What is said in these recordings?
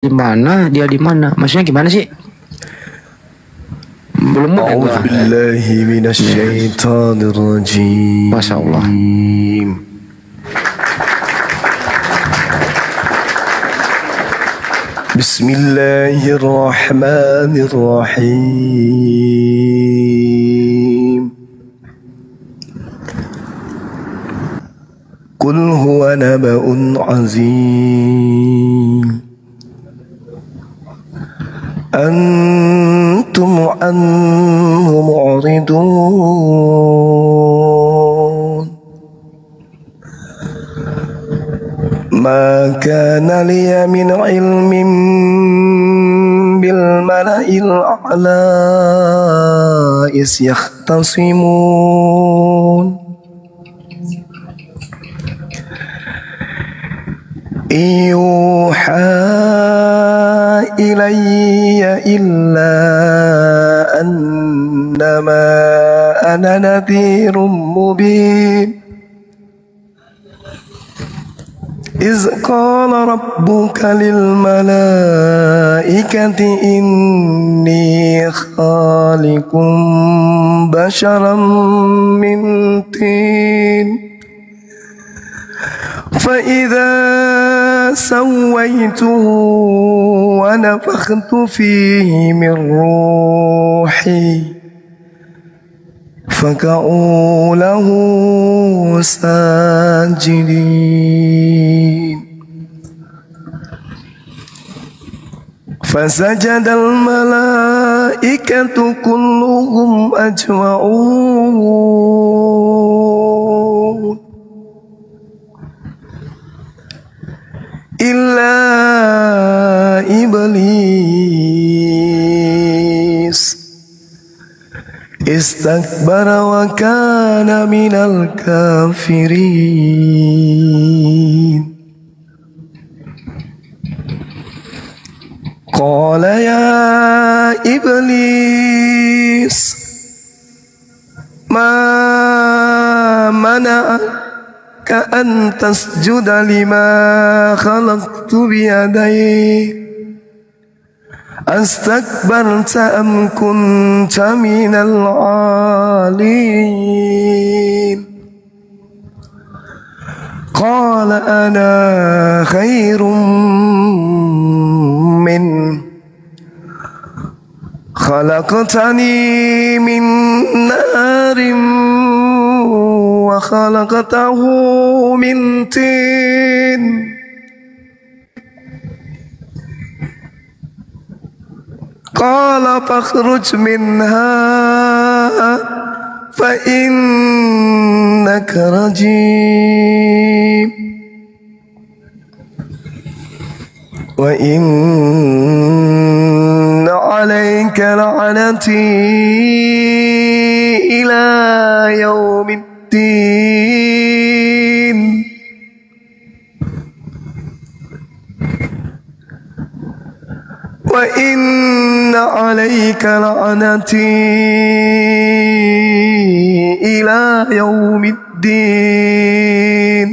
di mana, dia di mana? Maksudnya gimana sih? Belum mau. A'udzubillahi minasyaitonirrajim. Masya Allah. Bismillahirrahmanirrahim. Qul huwa naba'un azim. Antum anhu mu'ridun. Ma kana liya min ilmin bil mala'il a'la is yakhtasimun. Yuha ilayya illa annama ana nadhirum mubin. Iz qala rabbuka lil malaikati inni khaliqum basharan min tin. فإذا سويته ونفخت فيه من روحي فقعوا له ساجدين. فسجد الملائكة كلهم أجمعون إلا إبليس استكبر وكان من الكافرين. قال يا إبليس ما منعك أن تسجد لما خلقت بيدي أستكبرت أم كنت من العالين. قال أنا خير منه خلقتني من نار وخلقته من طين. قال فاخرج منها فإنك رجيم وإن عليك لعنتي إلى يوم الدين. وإن عليك لعنتي إلى يوم الدين.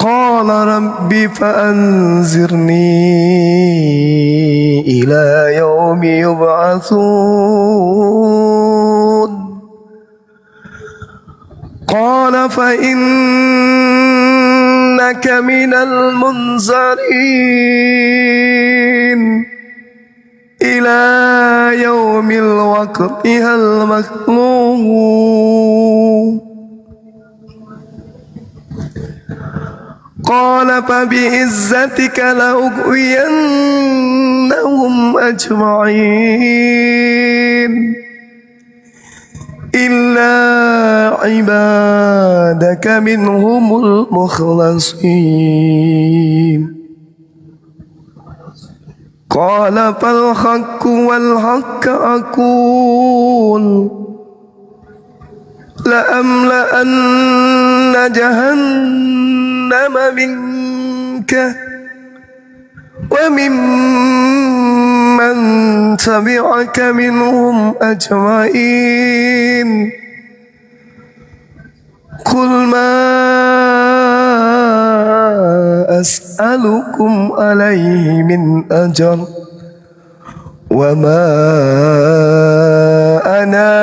قال رب فأنذرني إلى يوم يبعثون. قال فإنك من المنذرين إلى يوم الوقت المعلوم. قال فبعزتك لأغوينهم أجمعين إلا عبادك منهم المخلصين. قال فالحق والحق أقول لأملأن جهنم منك وممن تبعك منهم أجمعين. قل ما أسألكم عليه من أجر وما أنا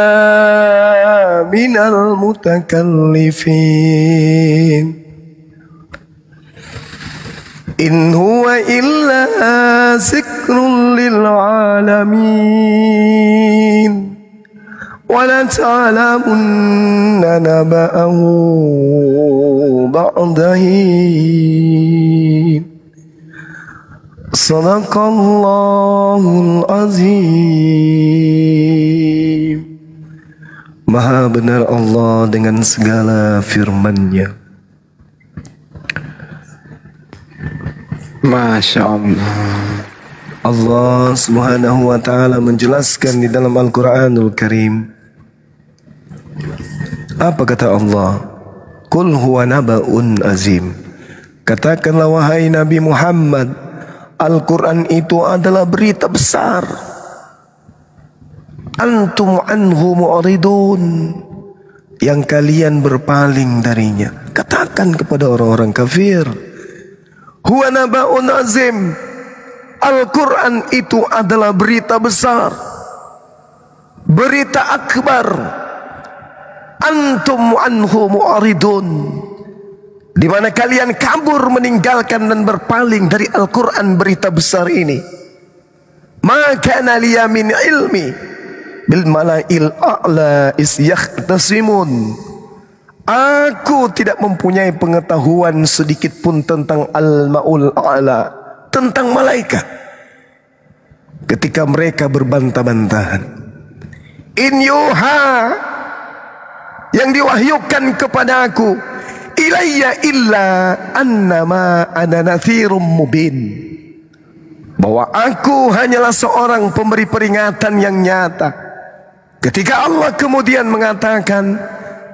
من المتكلفين إن هو إلا ذكر للعالمين ولتعلمن نبأه بعد حين Sadaqallahul Azim. Maha benar Allah dengan segala firman-Nya. Masya Allah. Allah Subhanahu wa ta'ala menjelaskan di dalam Al-Quranul Karim. Apa kata Allah? Qul huwa naba'un azim. Katakanlah wahai Nabi Muhammad, Al-Quran itu adalah berita besar. Antum anhu mu'ridun, yang kalian berpaling darinya. Katakan kepada orang-orang kafir, huwa naba'un azim. Al-Quran itu adalah berita besar, berita akbar. Antum anhu mu'ridun, di mana kalian kabur meninggalkan dan berpaling dari Al-Quran berita besar ini. Maka liya min ilmi bil mala'il a'la is yakhtasimun. Aku tidak mempunyai pengetahuan sedikit pun tentang al-ma'ul a'la, tentang malaikat, ketika mereka berbantah-bantahan. In yuha, yang diwahyukan kepada aku, ilayya illa annama ana nadhirum mubin, bahwa aku hanyalah seorang pemberi peringatan yang nyata. Ketika Allah kemudian mengatakan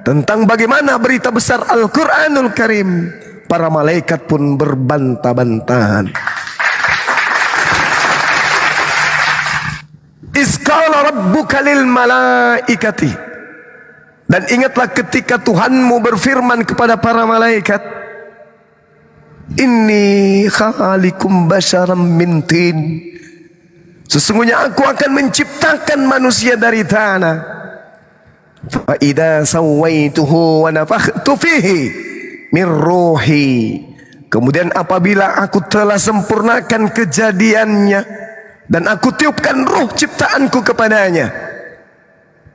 tentang bagaimana berita besar Al-Quranul Karim, para malaikat pun berbantah-bantahan. Isqala rabbuka lil malaikati, dan ingatlah ketika Tuhanmu berfirman kepada para malaikat, inni khaliqum basyaram min tin, sesungguhnya aku akan menciptakan manusia dari tanah. Fa idza sawaituhu wa nafakhtu fihi min ruhi, kemudian apabila aku telah sempurnakan kejadiannya dan aku tiupkan ruh ciptaanku kepadanya,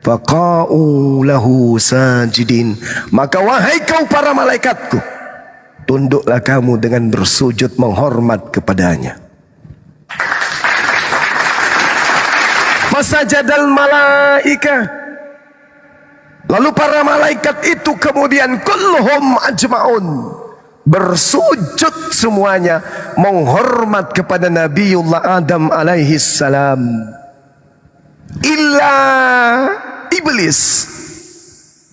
faqa'u lahu sajidin, maka wahai kau para malaikatku, tunduklah kamu dengan bersujud menghormat kepadanya. Fasajadal malaika, lalu para malaikat itu kemudian kulluhum ajma'un, bersujud semuanya menghormat kepada Nabiullah Adam alaihi salam, illa iblis,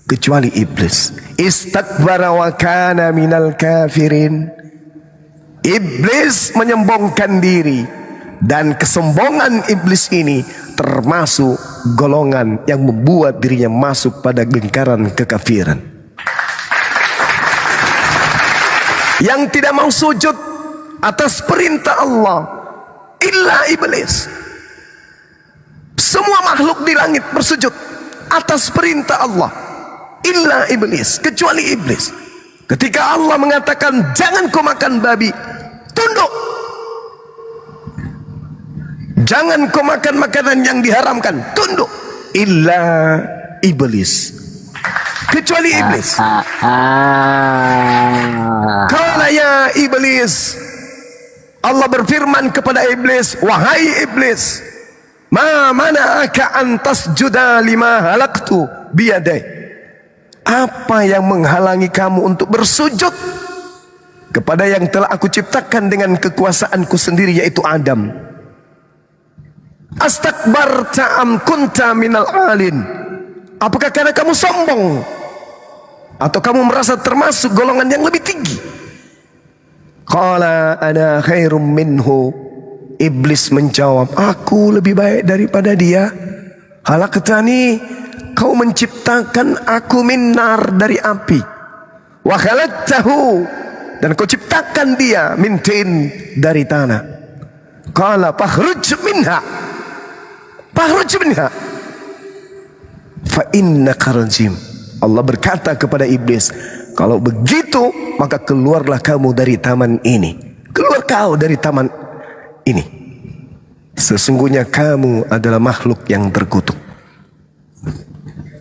kecuali iblis. Istakbara wa kana minal kafirin, iblis menyombongkan diri, dan kesombongan iblis ini termasuk golongan yang membuat dirinya masuk pada lingkaran kekafiran. Yang tidak mau sujud atas perintah Allah illa iblis. Semua makhluk di langit bersujud atas perintah Allah illa iblis, kecuali iblis. Ketika Allah mengatakan jangan kau makan babi, tunduk. Jangan kau makan makanan yang diharamkan, tunduk. Illa iblis, kecuali iblis. Qala ya iblis, Allah berfirman kepada iblis, wahai iblis, ma mana'aka an tasjuda lima halaqtu biyadai, apa yang menghalangi kamu untuk bersujud kepada yang telah aku ciptakan dengan kekuasaanku sendiri, yaitu Adam? Astakbarta am kunta minal alin, apakah karena kamu sombong atau kamu merasa termasuk golongan yang lebih tinggi? Qala ana khairum minhu, iblis menjawab, aku lebih baik daripada dia. Halaqtani, kau menciptakan aku min nar, dari api. Wa khalaqtahu dan kau ciptakan dia min tin, dari tanah. Qala fakhruj minha, fa innaka rajim. Allah berkata kepada iblis, kalau begitu maka keluarlah kamu dari taman ini. Keluar kau dari taman ini. Sesungguhnya kamu adalah makhluk yang terkutuk.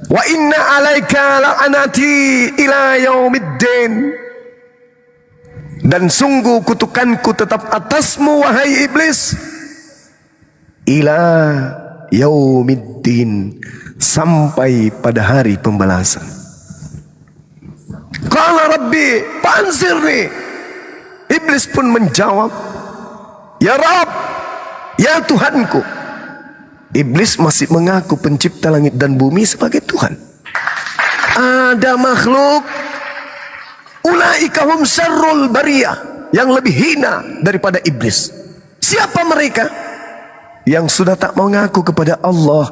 Wa inna alaika la'anati ila yaumiddin. Dan sungguh kutukanku tetap atasmu wahai iblis, ila yaumiddin, sampai pada hari pembalasan. Qala rabbi fanzirni. Iblis pun menjawab, ya Rabb, ya Tuhanku. Iblis masih mengaku pencipta langit dan bumi sebagai Tuhan. Ada makhluk, ulaika hum syarrul bariyah, yang lebih hina daripada iblis. Siapa mereka? Yang sudah tak mengaku kepada Allah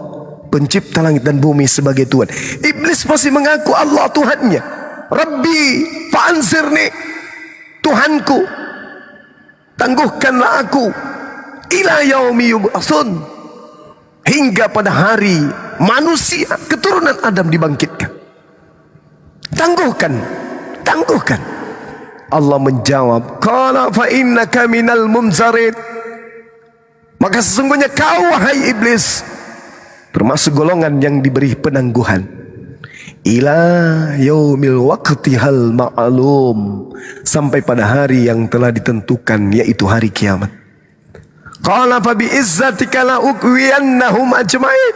pencipta langit dan bumi sebagai Tuhan. Iblis masih mengaku Allah Tuhannya. Rabbi fa'anzirni, Tuhanku, tangguhkanlah aku, ila yaumi yub'atsun, hingga pada hari manusia keturunan Adam dibangkitkan. Tangguhkan. Allah menjawab, qala fa innaka minal munzarin. Maka sesungguhnya kau wahai iblis termasuk golongan yang diberi penangguhan ila yaumil waqtihal ma'lum, sampai pada hari yang telah ditentukan, yaitu hari kiamat. Qala fa bi izzatika la uqwiyannahum ajmain.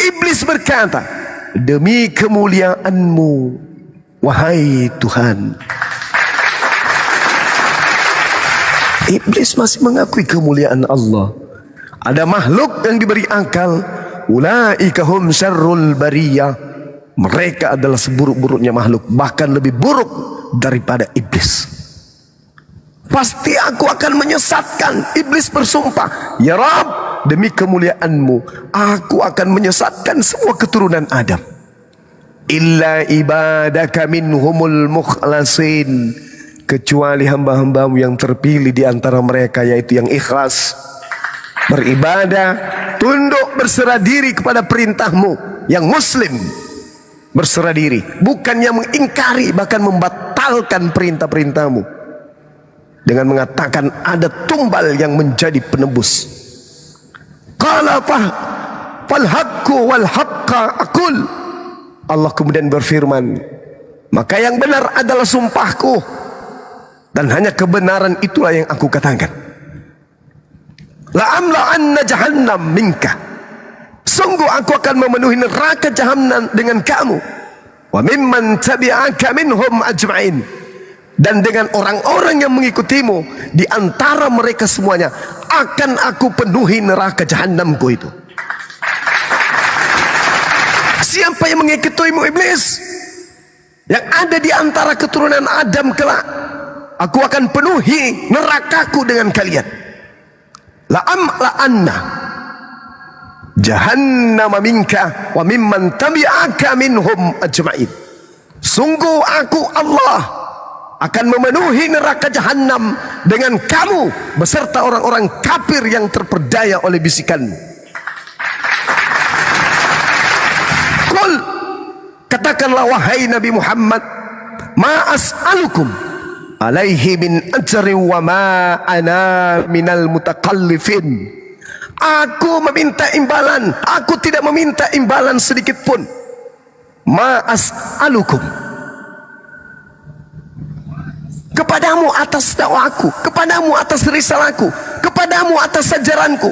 Iblis berkata, demi kemuliaanmu wahai Tuhan. Iblis masih mengakui kemuliaan Allah. Ada makhluk yang diberi akal, ulaika hum syarrul bariyah. Mereka adalah seburuk-buruknya makhluk, bahkan lebih buruk daripada iblis. Pasti aku akan menyesatkan. Iblis bersumpah, ya Rabb, demi kemuliaanmu aku akan menyesatkan semua keturunan Adam, illa ibadaka minhumul mukhlasin, kecuali hamba-hambamu yang terpilih di antara mereka, yaitu yang ikhlas beribadah, tunduk berserah diri kepada perintahmu, yang muslim berserah diri, bukannya mengingkari bahkan membatalkan perintah-perintahmu dengan mengatakan ada tumbal yang menjadi penebus. Qala fal haqqu wal haqqa aqul. Allah kemudian berfirman, maka yang benar adalah sumpahku, dan hanya kebenaran itulah yang aku katakan. La amla anna jahannam minka, sungguh aku akan memenuhi neraka jahanam dengan kamu, wa mimman tabi'aka minhum ajma'in, dan dengan orang-orang yang mengikutimu di antara mereka semuanya akan aku penuhi neraka jahanamku itu. Siapa yang mengikutimu iblis? Yang ada di antara keturunan Adam kelak, aku akan penuhi nerakaku dengan kalian. La'anna jahannama minka wa mimman tabi'aka minhum ajma'in. Sungguh aku Allah akan memenuhi neraka jahanam dengan kamu beserta orang-orang kafir yang terperdaya oleh bisikanmu. Qul, katakanlah wahai Nabi Muhammad, ma as'alukum alaihi min ajri wa ma ana minal mutakallifin. Aku meminta imbalan, aku tidak meminta imbalan sedikit pun. Ma as'alukum, kepadamu atas dakwaku, kepadamu atas risalahku, kepadamu atas ajaranku,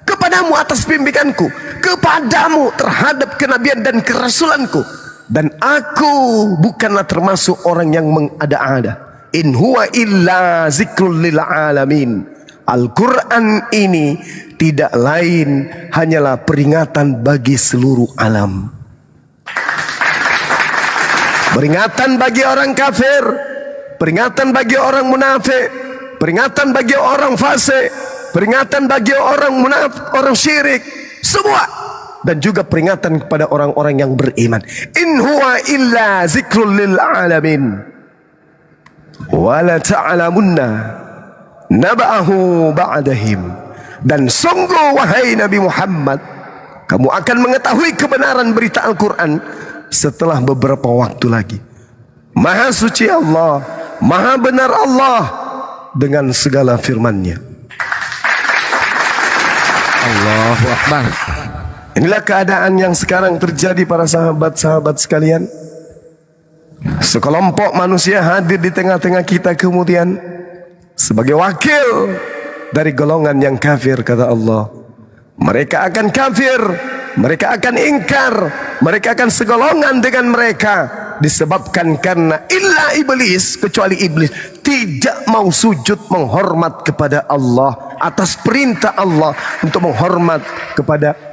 kepadamu atas bimbinganku, kepadamu terhadap kenabian dan kerasulanku. Dan aku bukanlah termasuk orang yang mengada-ada. In huwa illa zikrul lil alamin. Al-Quran ini tidak lain hanyalah peringatan bagi seluruh alam. Peringatan bagi orang kafir, peringatan bagi orang munafik, peringatan bagi orang fasik, peringatan bagi orang munafik, orang syirik, semua. Dan juga peringatan kepada orang-orang yang beriman. In huwa illa zikrul lil alamin. Wala ta'lamunna naba'ahu ba'dahim. Dan sungguh wahai Nabi Muhammad, kamu akan mengetahui kebenaran berita Al-Quran setelah beberapa waktu lagi. Maha suci Allah, maha benar Allah dengan segala firman-Nya. Allahu Akbar. Inilah keadaan yang sekarang terjadi para sahabat-sahabat sekalian. Sekelompok manusia hadir di tengah-tengah kita kemudian sebagai wakil dari golongan yang kafir, kata Allah. Mereka akan kafir, mereka akan ingkar, mereka akan segolongan dengan mereka disebabkan karena illa iblis, kecuali iblis tidak mau sujud menghormat kepada Allah atas perintah Allah untuk menghormat kepada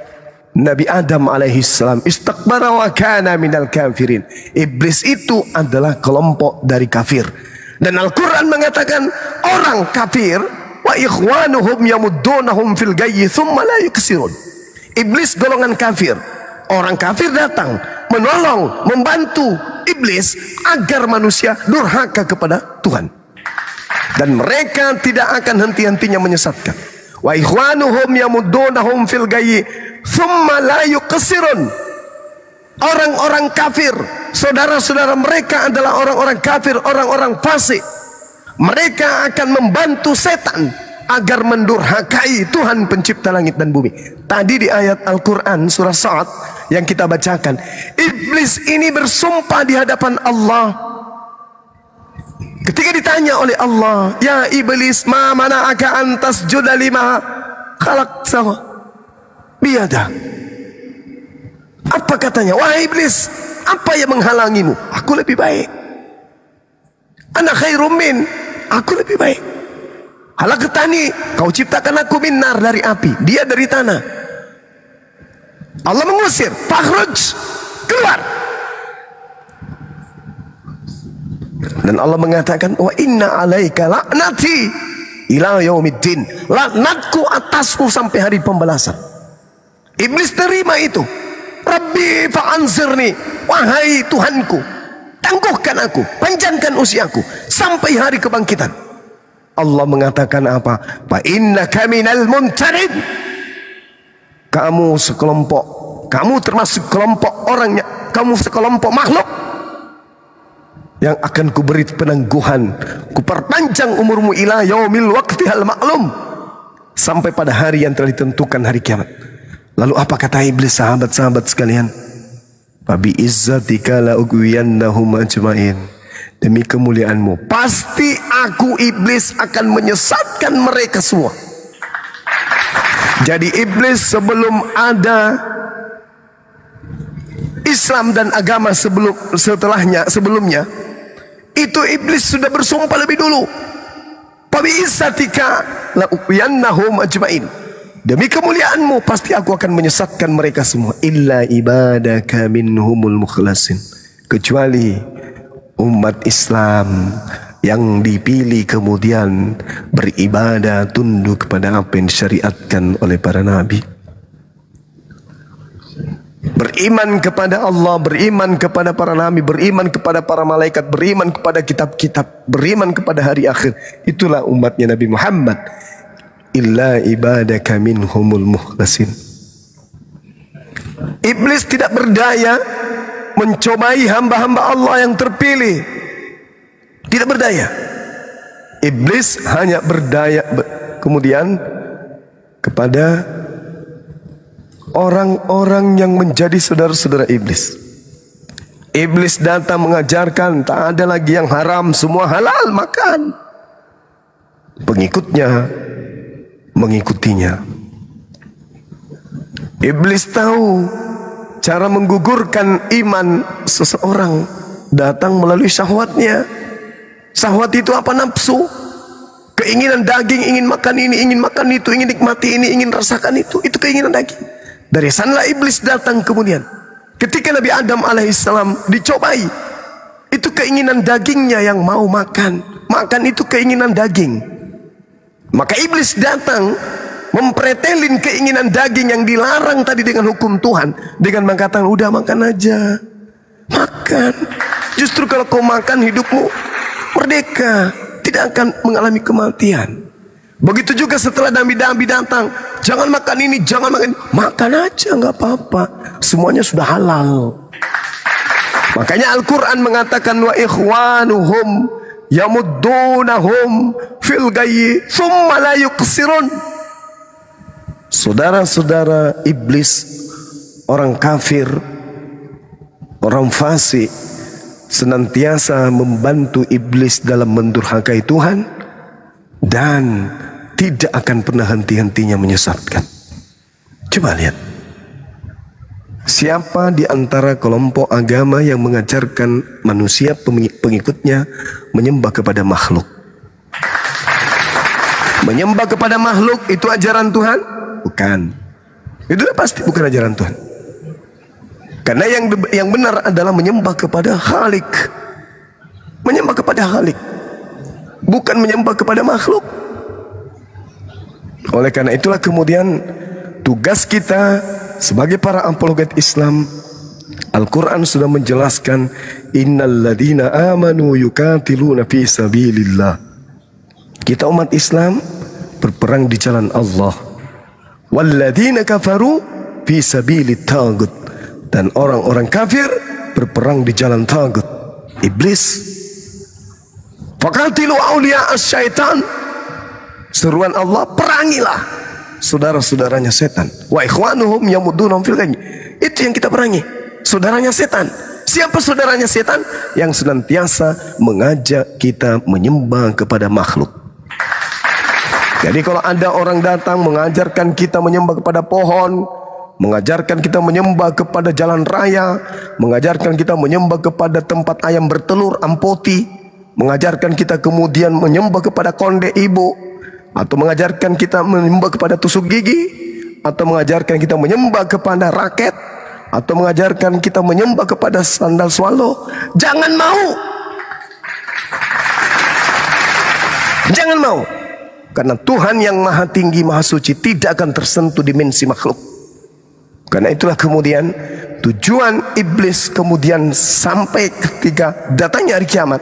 Nabi Adam alaihissalam. Istakbara wa kana minal kafirin. Iblis itu adalah kelompok dari kafir. Dan Al-Quran mengatakan orang kafir wa ikhwanuhum yamuddunahum fil gayyi thumma la yuksirun. Iblis golongan kafir. Orang kafir datang menolong, membantu iblis agar manusia durhaka kepada Tuhan. Dan mereka tidak akan henti-hentinya menyesatkan. Wa ikhwanuhum yamuddunahum fil gayyi thumma la yuqsirun. Orang-orang kafir, saudara-saudara mereka adalah orang-orang kafir, orang-orang fasik. Mereka akan membantu setan agar mendurhakai Tuhan pencipta langit dan bumi. Tadi di ayat Al-Quran surah Sa'ad yang kita bacakan, iblis ini bersumpah di hadapan Allah. Ketika ditanya oleh Allah, ya iblis, ma mana'aka an tasjuda lima khalaqtahu biyada. Apa katanya? Wahai iblis, apa yang menghalangimu? Aku lebih baik. Ana khairum min, aku lebih baik. Halaqtani, kau ciptakan aku min nar, dari api, dia dari tanah. Allah mengusir, fakhruj, keluar. Dan Allah mengatakan, wa inna alaika la'nati ila yaumiddin. Laknatku atasmu sampai hari pembalasan. Iblis terima itu. Rabbi fa'anzirni, wahai Tuhanku, tangguhkan aku, panjangkan usiaku sampai hari kebangkitan. Allah mengatakan apa? Fa innaka minal muntarin. Kamu sekelompok, kamu termasuk kelompok orangnya, kamu sekelompok makhluk yang akan kuberi penangguhan, kuperpanjang umurmu ila yaumil waqtihal ma'lum, sampai pada hari yang telah ditentukan, hari kiamat. Lalu apa kata iblis, sahabat-sahabat sekalian? Fabi izzatika la ughwiyannahum ajmain. Demi kemuliaanmu, pasti aku iblis akan menyesatkan mereka semua. Jadi iblis sebelum ada Islam dan agama sebelumnya, itu iblis sudah bersumpah lebih dulu. Fabi izzatika la ughwiyannahum ajmain. Demi kemuliaanmu pasti aku akan menyesatkan mereka semua. Illa ibadaka minhumul mukhlasin. Kecuali umat Islam yang dipilih kemudian beribadah tunduk kepada apa yang disyariatkan oleh para nabi. Beriman kepada Allah, beriman kepada para nabi, beriman kepada para malaikat, beriman kepada kitab-kitab, beriman kepada hari akhir. Itulah umatnya Nabi Muhammad. Illa ibadaka minhumul mukhlasin. Iblis tidak berdaya mencobai hamba-hamba Allah yang terpilih. Tidak berdaya. Iblis hanya berdaya kemudian kepada orang-orang yang menjadi saudara-saudara iblis. Iblis datang mengajarkan tak ada lagi yang haram, semua halal makan. Pengikutnya mengikutinya. Iblis tahu cara menggugurkan iman seseorang, datang melalui syahwatnya. Syahwat itu apa? Nafsu, keinginan daging, ingin makan ini, ingin makan itu, ingin nikmati ini, ingin rasakan itu keinginan daging. Dari sanalah iblis datang kemudian. Ketika Nabi Adam alaihissalam dicobai, itu keinginan dagingnya yang mau makan itu keinginan daging. Maka iblis datang mempretelin keinginan daging yang dilarang tadi dengan hukum Tuhan, dengan mengatakan udah makan aja, makan. Justru kalau kau makan hidupmu merdeka, tidak akan mengalami kematian. Begitu juga setelah nabi-nabi datang, jangan makan ini, jangan makan ini. Makan aja, nggak apa-apa. Semuanya sudah halal. Makanya Al-Quran mengatakan wa ikhwanuhum yamuddunahum fil gayyi thumma la yuqsirun. Saudara-saudara iblis, orang kafir, orang fasik, senantiasa membantu iblis dalam mendurhakai Tuhan dan tidak akan pernah henti-hentinya menyesatkan. Coba lihat, siapa di antara kelompok agama yang mengajarkan manusia pengikutnya menyembah kepada makhluk? Menyembah kepada makhluk itu ajaran Tuhan? Bukan. Itu pasti bukan ajaran Tuhan. Karena yang benar adalah menyembah kepada Khalik. Menyembah kepada Khalik, bukan menyembah kepada makhluk. Oleh karena itulah kemudian tugas kita sebagai para apologet Islam, Al-Quran sudah menjelaskan innal ladzina amanu yuqatiluna fi sabilillah. Kita umat Islam berperang di jalan Allah. Walladzina kafaru fi sabilit tagut. Dan orang-orang kafir berperang di jalan tagut, iblis. Faqatilu awliya as-syaitan. Seruan Allah, perangilah saudara-saudaranya setan. Wa ikhwanuhum yamuddunahum fil ghayyi. Itu yang kita perangi, saudaranya setan. Siapa saudaranya setan? Yang senantiasa mengajak kita menyembah kepada makhluk. Jadi kalau ada orang datang mengajarkan kita menyembah kepada pohon, mengajarkan kita menyembah kepada jalan raya, mengajarkan kita menyembah kepada tempat ayam bertelur, ampoti, mengajarkan kita kemudian menyembah kepada konde ibu, atau mengajarkan kita menyembah kepada tusuk gigi, atau mengajarkan kita menyembah kepada raket, atau mengajarkan kita menyembah kepada sandal swallow, jangan mau. Jangan mau. Karena Tuhan yang maha tinggi, maha suci tidak akan tersentuh dimensi makhluk. Karena itulah kemudian tujuan iblis kemudian sampai ketika datangnya hari kiamat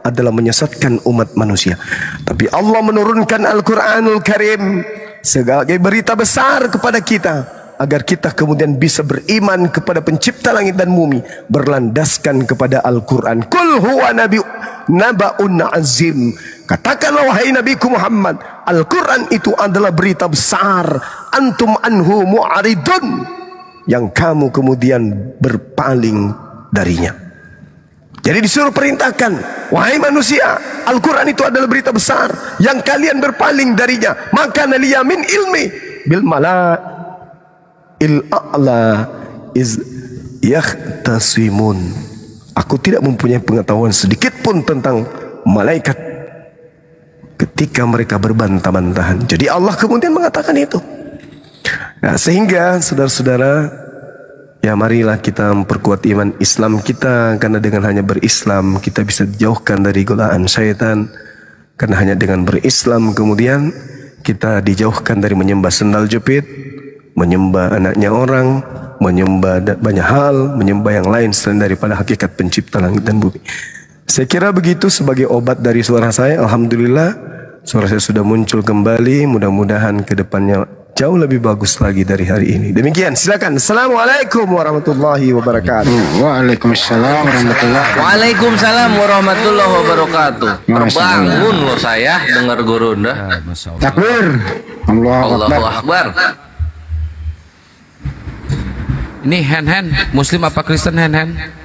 adalah menyesatkan umat manusia. Tapi Allah menurunkan Al-Quranul Karim sebagai berita besar kepada kita, agar kita kemudian bisa beriman kepada pencipta langit dan bumi, berlandaskan kepada Al-Quran. Qul huwa naba'un azim. Katakanlah wahai Nabiku Muhammad, Al-Quran itu adalah berita besar. Antum anhu mu'aridun, yang kamu kemudian berpaling darinya. Jadi disuruh perintahkan, wahai manusia, Al-Quran itu adalah berita besar yang kalian berpaling darinya. Maka naliya min ilmi bil mala'il a'la iz yahtasimun. Aku tidak mempunyai pengetahuan sedikit pun tentang malaikat ketika mereka berbantah-bantahan. Jadi Allah kemudian mengatakan itu. Nah, sehingga saudara-saudara, ya marilah kita memperkuat iman Islam kita, karena dengan hanya berislam kita bisa dijauhkan dari godaan syaitan. Karena hanya dengan berislam kemudian kita dijauhkan dari menyembah sendal jepit, menyembah anaknya orang, menyembah banyak hal, menyembah yang lain selain daripada hakikat pencipta langit dan bumi. Saya kira begitu sebagai obat dari suara saya. Alhamdulillah suara saya sudah muncul kembali. Mudah-mudahan ke depannya jauh lebih bagus lagi dari hari ini. Demikian, silakan. Assalamualaikum warahmatullahi wabarakatuh. Waalaikumsalam warahmatullahi wabarakatuh. Waalaikumsalam warahmatullahi wabarakatuh. Terbangun loh saya dengar gurunda. Takbir. Allahu Akbar. Ini hand-hand Muslim apa Kristen hand-hand?